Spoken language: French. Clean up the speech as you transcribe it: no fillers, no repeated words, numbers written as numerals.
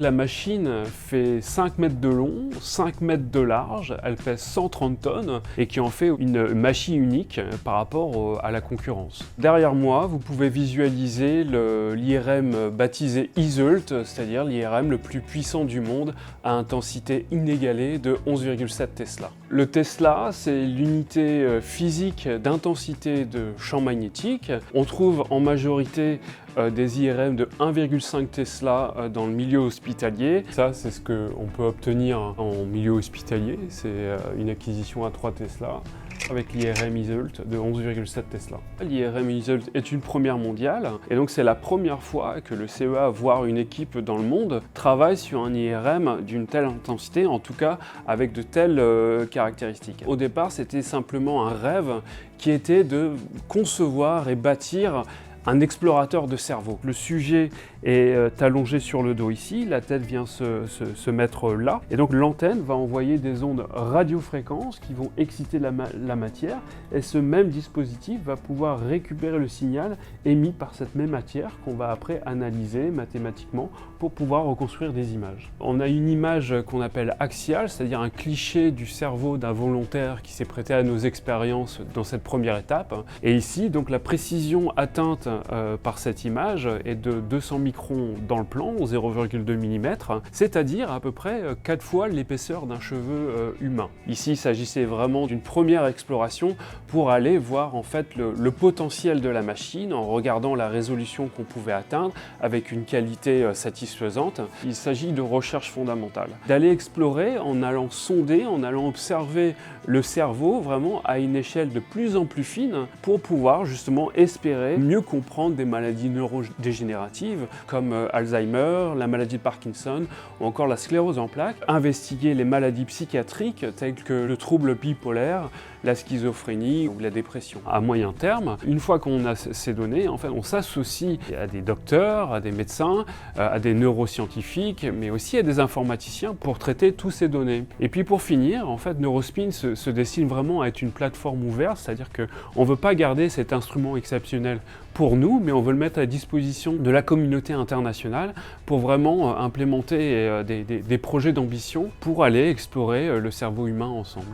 La machine fait 5 mètres de long, 5 mètres de large, elle pèse 130 tonnes et qui en fait une machine unique par rapport à la concurrence. Derrière moi, vous pouvez visualiser l'IRM baptisé Iseult, c'est-à-dire l'IRM le plus puissant du monde à intensité inégalée de 11,7 Tesla. Le Tesla, c'est l'unité physique d'intensité de champ magnétique. On trouve en majorité des IRM de 1,5 Tesla dans le milieu hospitalier. Ça, c'est ce qu'on peut obtenir en milieu hospitalier. C'est une acquisition à 3 Tesla avec l'IRM Iseult de 11,7 Tesla. L'IRM Iseult est une première mondiale et donc c'est la première fois que le CEA, voire une équipe dans le monde, travaille sur un IRM d'une telle intensité, en tout cas avec de telles caractéristiques. Au départ, c'était simplement un rêve qui était de concevoir et bâtir un explorateur de cerveau. Le sujet est allongé sur le dos ici, la tête vient se mettre là, et donc l'antenne va envoyer des ondes radiofréquences qui vont exciter la matière, et ce même dispositif va pouvoir récupérer le signal émis par cette même matière qu'on va après analyser mathématiquement pour pouvoir reconstruire des images. On a une image qu'on appelle axiale, c'est-à-dire un cliché du cerveau d'un volontaire qui s'est prêté à nos expériences dans cette première étape, et ici donc la précision atteinte par cette image est de 200 microns dans le plan, 0,2 mm, c'est-à-dire à peu près 4 fois l'épaisseur d'un cheveu humain. Ici, il s'agissait vraiment d'une première exploration pour aller voir en fait le potentiel de la machine en regardant la résolution qu'on pouvait atteindre avec une qualité satisfaisante. Il s'agit de recherche fondamentale. D'aller explorer en allant sonder, en allant observer le cerveau vraiment à une échelle de plus en plus fine pour pouvoir justement espérer mieux comprendre des maladies neurodégénératives comme Alzheimer, la maladie de Parkinson ou encore la sclérose en plaques, investiguer les maladies psychiatriques telles que le trouble bipolaire, la schizophrénie ou la dépression. À moyen terme, une fois qu'on a ces données, en fait, on s'associe à des docteurs, à des médecins, à des neuroscientifiques, mais aussi à des informaticiens pour traiter toutes ces données. Et puis pour finir, en fait, Neurospin se destine vraiment à être une plateforme ouverte, c'est-à-dire qu'on ne veut pas garder cet instrument exceptionnel pour nous, mais on veut le mettre à disposition de la communauté internationale pour vraiment implémenter des projets d'ambition pour aller explorer le cerveau humain ensemble.